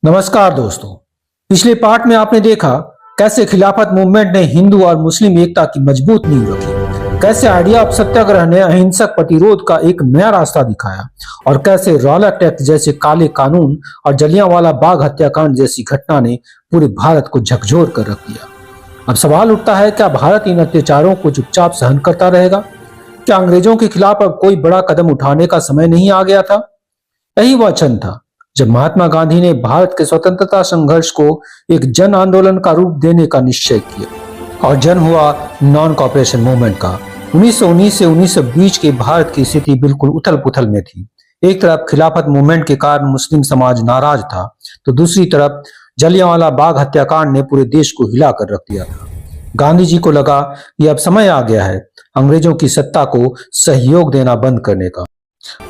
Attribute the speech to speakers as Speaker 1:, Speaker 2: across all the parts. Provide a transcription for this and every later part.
Speaker 1: नमस्कार दोस्तों। पिछले पार्ट में आपने देखा कैसे खिलाफत मूवमेंट ने हिंदू और मुस्लिम एकता की मजबूत नींव रखी, कैसे आइडिया ऑफ सत्याग्रह ने अहिंसक प्रतिरोध का एक नया रास्ता दिखाया और कैसे रॉलेट एक्ट जैसे काले कानून और जलियांवाला बाग हत्याकांड जैसी घटना ने पूरे भारत को झकझोर कर रख दिया। अब सवाल उठता है, क्या भारत इन अत्याचारों को चुपचाप सहन करता रहेगा? क्या अंग्रेजों के खिलाफ अब कोई बड़ा कदम उठाने का समय नहीं आ गया था? यही वह क्षण था जब महात्मा गांधी ने भारत के स्वतंत्रता संघर्ष को एक जन आंदोलन का रूप देने का निश्चय किया और जन्म हुआ नॉन कॉपरेशन मूवमेंट का। 1919 से 1920 के भारत की स्थिति बिल्कुल उथल पुथल में थी। एक तरफ खिलाफत मूवमेंट के कारण मुस्लिम समाज नाराज था, तो दूसरी तरफ जलियांवाला बाग हत्याकांड ने पूरे देश को हिला कर रख दिया था। गांधी जी को लगा कि अब समय आ गया है अंग्रेजों की सत्ता को सहयोग देना बंद करने का।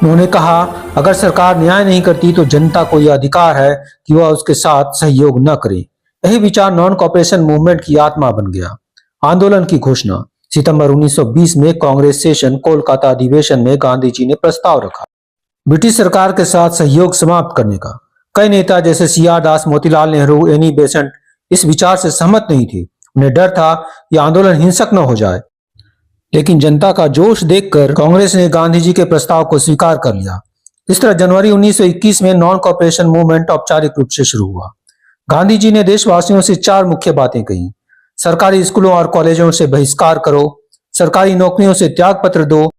Speaker 1: उन्होंने कहा, अगर सरकार न्याय नहीं करती तो जनता को यह अधिकार है कि वह उसके साथ सहयोग न करे। यही विचार नॉन कॉपरेशन मूवमेंट की आत्मा बन गया। आंदोलन की घोषणा सितंबर 1920 में कांग्रेस सेशन कोलकाता अधिवेशन में गांधी जी ने प्रस्ताव रखा ब्रिटिश सरकार के साथ सहयोग समाप्त करने का। कई नेता जैसे CR दास, मोतीलाल नेहरू, एनी बेसेंट इस विचार से सहमत नहीं थे। उन्हें डर था कि आंदोलन हिंसक न हो जाए, लेकिन जनता का जोश देखकर कांग्रेस ने गांधी जी के प्रस्ताव को स्वीकार कर लिया। इस तरह जनवरी 1921 में नॉन कॉपरेशन मूवमेंट औपचारिक रूप से शुरू हुआ। गांधी जी ने देशवासियों से 4 मुख्य बातें कही। सरकारी स्कूलों और कॉलेजों से बहिष्कार करो, सरकारी नौकरियों से त्याग पत्र दो,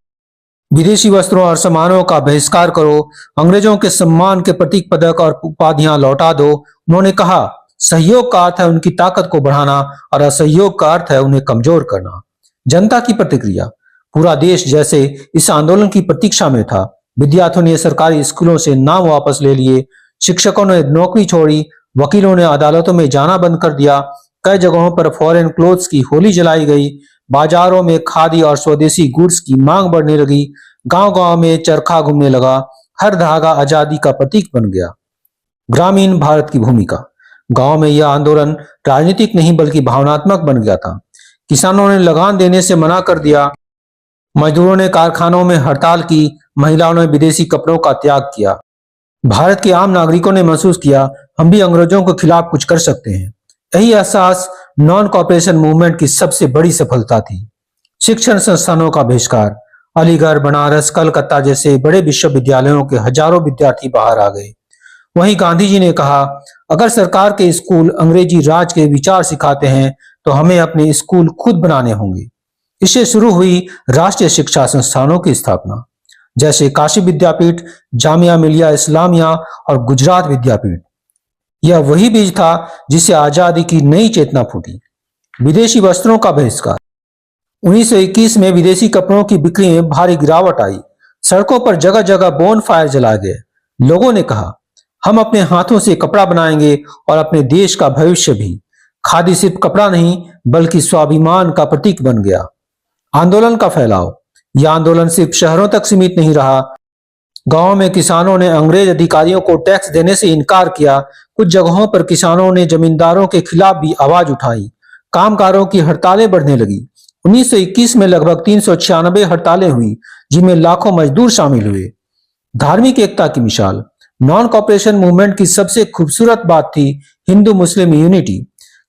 Speaker 1: विदेशी वस्त्रों और सामानों का बहिष्कार करो, अंग्रेजों के सम्मान के प्रतीक पदक और उपाधियां लौटा दो। उन्होंने कहा, सहयोग का अर्थ है उनकी ताकत को बढ़ाना और असहयोग का अर्थ है उन्हें कमजोर करना। जनता की प्रतिक्रिया, पूरा देश जैसे इस आंदोलन की प्रतीक्षा में था। विद्यार्थियों ने सरकारी स्कूलों से नाम वापस ले लिए, शिक्षकों ने नौकरी छोड़ी, वकीलों ने अदालतों में जाना बंद कर दिया। कई जगहों पर फॉरेन क्लोथ्स की होली जलाई गई। बाजारों में खादी और स्वदेशी गुड्स की मांग बढ़ने लगी। गांव-गांव में चरखा घूमने लगा। हर धागा आजादी का प्रतीक बन गया। ग्रामीण भारत की भूमिका, गांव में यह आंदोलन राजनीतिक नहीं बल्कि भावनात्मक बन गया था। किसानों ने लगान देने से मना कर दिया, मजदूरों ने कारखानों में हड़ताल की, महिलाओं ने विदेशी कपड़ों का त्याग किया। भारत के आम नागरिकों ने महसूस किया, हम भी अंग्रेजों के खिलाफ कुछ कर सकते हैं। यही एहसास नॉन कॉपरेशन मूवमेंट की सबसे बड़ी सफलता थी। शिक्षण संस्थानों का बहिष्कार, अलीगढ़, बनारस, कलकत्ता जैसे बड़े विश्वविद्यालयों के हजारों विद्यार्थी बाहर आ गए। वहीं गांधी जी ने कहा, अगर सरकार के स्कूल अंग्रेजी राज के विचार सिखाते हैं तो हमें अपने स्कूल खुद बनाने होंगे। इससे शुरू हुई राष्ट्रीय शिक्षा संस्थानों की स्थापना, जैसे काशी विद्यापीठ, जामिया मिलिया इस्लामिया और गुजरात विद्यापीठ। यह वही बीज था जिससे आजादी की नई चेतना फूटी। विदेशी वस्त्रों का बहिष्कार, 1921 में विदेशी कपड़ों की बिक्री में भारी गिरावट आई। सड़कों पर जगह जगह बोन फायर जलाए गए। लोगों ने कहा, हम अपने हाथों से कपड़ा बनाएंगे और अपने देश का भविष्य भी। खादी सिर्फ कपड़ा नहीं बल्कि स्वाभिमान का प्रतीक बन गया। आंदोलन का फैलाव, यह आंदोलन सिर्फ शहरों तक सीमित नहीं रहा। गांवों में किसानों ने अंग्रेज अधिकारियों को टैक्स देने से इनकार किया। कुछ जगहों पर किसानों ने जमींदारों के खिलाफ भी आवाज उठाई। कामगारों की हड़तालें बढ़ने लगी। 1921 में लगभग 396 हड़तालें हुई, जिनमें लाखों मजदूर शामिल हुए। धार्मिक एकता की मिसाल, नॉन कॉपरेशन मूवमेंट की सबसे खूबसूरत बात थी हिंदू मुस्लिम यूनिटी।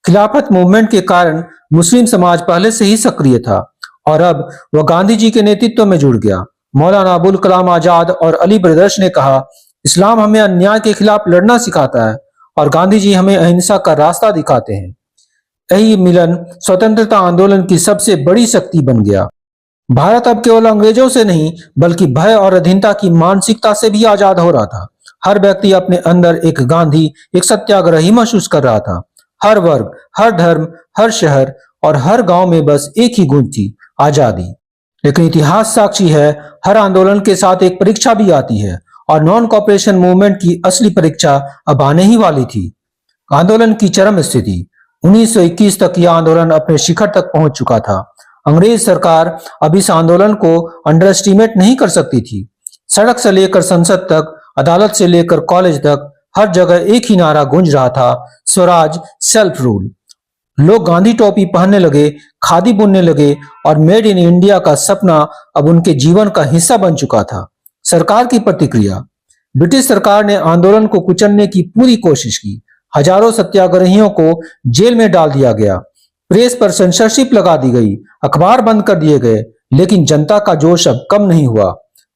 Speaker 1: खिलाफत मूवमेंट के कारण मुस्लिम समाज पहले से ही सक्रिय था और अब वह गांधी जी के नेतृत्व में जुड़ गया। मौलाना अबुल कलाम आजाद और अली ब्रदर्स ने कहा, इस्लाम हमें अन्याय के खिलाफ लड़ना सिखाता है और गांधी जी हमें अहिंसा का रास्ता दिखाते हैं। यही मिलन स्वतंत्रता आंदोलन की सबसे बड़ी शक्ति बन गया। भारत अब केवल अंग्रेजों से नहीं बल्कि भय और अधीनता की मानसिकता से भी आजाद हो रहा था। हर व्यक्ति अपने अंदर एक गांधी, एक सत्याग्रही महसूस कर रहा था। हर वर्ग, हर धर्म, हर शहर और हर गांव में बस एक ही गूंज थी, आजादी। लेकिन इतिहास साक्षी है, हर आंदोलन के साथ एक परीक्षा भी आती है और नॉन कॉपरेशन मूवमेंट की असली परीक्षा अब आने ही वाली थी। आंदोलन की चरम स्थिति, 1921 तक यह आंदोलन अपने शिखर तक पहुंच चुका था। अंग्रेज सरकार अब इस आंदोलन को अंडर एस्टिमेट नहीं कर सकती थी। सड़क से लेकर संसद तक, अदालत से लेकर कॉलेज तक, हर जगह एक ही नारा गूंज रहा था, स्वराज, सेल्फ रूल। लोग गांधी टोपी पहनने लगे, खादी बुनने लगे और मेड इन इंडिया का सपना अब उनके जीवन का हिस्सा बन चुका था। सरकार की प्रतिक्रिया, ब्रिटिश सरकार ने आंदोलन को कुचलने की पूरी कोशिश की। हजारों सत्याग्रहियों को जेल में डाल दिया गया, प्रेस पर सेंसरशिप लगा दी गई, अखबार बंद कर दिए गए, लेकिन जनता का जोश अब कम नहीं हुआ।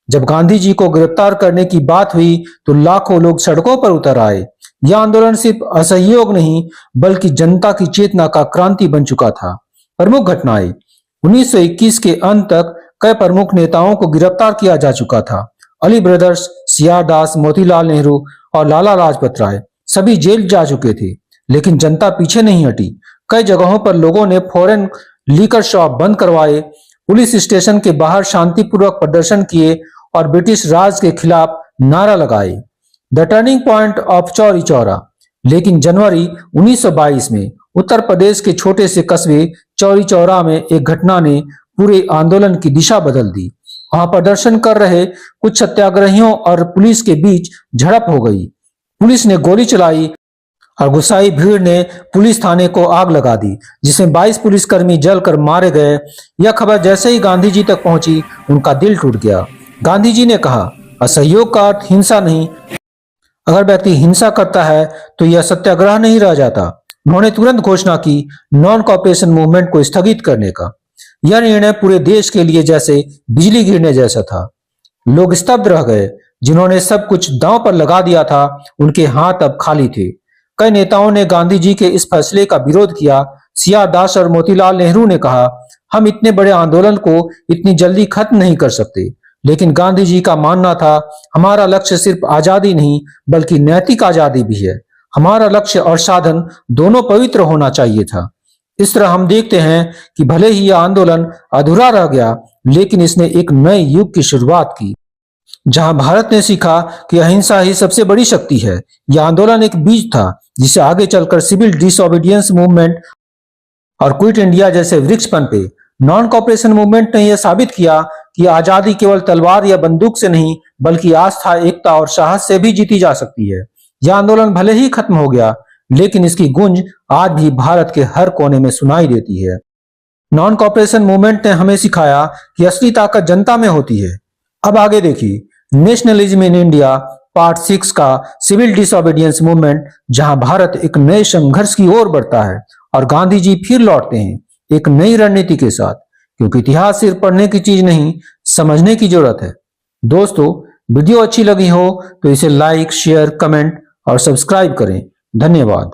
Speaker 1: जब गांधी जी को गिरफ्तार करने की बात हुई तो लाखों लोग सड़कों पर उतर आए। यह आंदोलन सिर्फ असहयोग नहीं बल्कि जनता की चेतना का क्रांति बन चुका था। प्रमुख घटनाएं: 1921 के अंत तक कई प्रमुख नेताओं को गिरफ्तार किया जा चुका था। अली ब्रदर्स, सीआर दास, मोतीलाल नेहरू और लाला लाजपत राय सभी जेल जा चुके थे, लेकिन जनता पीछे नहीं हटी। कई जगहों पर लोगों ने फौरन लीकर शॉप बंद करवाए, पुलिस स्टेशन के बाहर शांतिपूर्वक प्रदर्शन किए और ब्रिटिश राज के खिलाफ नारा लगाए। The turning point of Chauri Chaura. लेकिन जनवरी 1922 में उत्तर प्रदेश के छोटे से कस्बे चौरी चौरा में एक घटना ने पूरे आंदोलन की दिशा बदल दी। वहां प्रदर्शन कर रहे कुछ सत्याग्रहियों और पुलिस के बीच झड़प हो गई। पुलिस ने गोली चलाई और गुस्साई भीड़ ने पुलिस थाने को आग लगा दी, जिसमें 22 पुलिसकर्मी जलकर मारे गए। यह खबर जैसे ही गांधी जी तक पहुंची, उनका दिल टूट गया। गांधी जी ने कहा, असहयोग का अर्थ हिंसा नहीं। अगर व्यक्ति हिंसा करता है तो यह सत्याग्रह नहीं रह जाता। उन्होंने तुरंत घोषणा की नॉन कॉपरेशन मूवमेंट को स्थगित करने का। यह निर्णय पूरे देश के लिए जैसे बिजली गिरने जैसा था। लोग स्तब्ध रह गए। जिन्होंने सब कुछ दांव पर लगा दिया था, उनके हाथ अब खाली थे। कई नेताओं ने गांधी जी के इस फैसले का विरोध किया। सीआर दास और मोतीलाल नेहरू ने कहा, हम इतने बड़े आंदोलन को इतनी जल्दी खत्म नहीं कर सकते। लेकिन गांधी जी का मानना था, हमारा लक्ष्य सिर्फ आजादी नहीं बल्कि नैतिक आजादी भी है। हमारा लक्ष्य और साधन दोनों पवित्र होना चाहिए था। इस तरह हम देखते हैं कि भले ही यह आंदोलन अधूरा रह गया, लेकिन इसने एक नए युग की शुरुआत की, जहां भारत ने सीखा कि अहिंसा ही सबसे बड़ी शक्ति है। यह आंदोलन एक बीज था जिसे आगे चलकर सिविल डिसओबीडियंस मूवमेंट और क्विट इंडिया जैसे वृक्ष पनपे। नॉन कॉपरेशन मूवमेंट ने यह साबित किया कि आजादी केवल तलवार या बंदूक से नहीं बल्कि आस्था, एकता और साहस से भी जीती जा सकती है। यह आंदोलन भले ही खत्म हो गया, लेकिन इसकी गूंज आज भी भारत के हर कोने में सुनाई देती है। नॉन कॉपरेशन मूवमेंट ने हमें सिखाया कि असली ताकत जनता में होती है। अब आगे देखिए नेशनलिज्म इन इंडिया पार्ट 6 का सिविल डिसओबीडियंस मूवमेंट, जहां भारत एक नए संघर्ष की ओर बढ़ता है और गांधी जी फिर लौटते हैं एक नई रणनीति के साथ, क्योंकि इतिहास सिर्फ पढ़ने की चीज नहीं, समझने की जरूरत है। दोस्तों, वीडियो अच्छी लगी हो तो इसे लाइक, शेयर, कमेंट और सब्सक्राइब करें। धन्यवाद।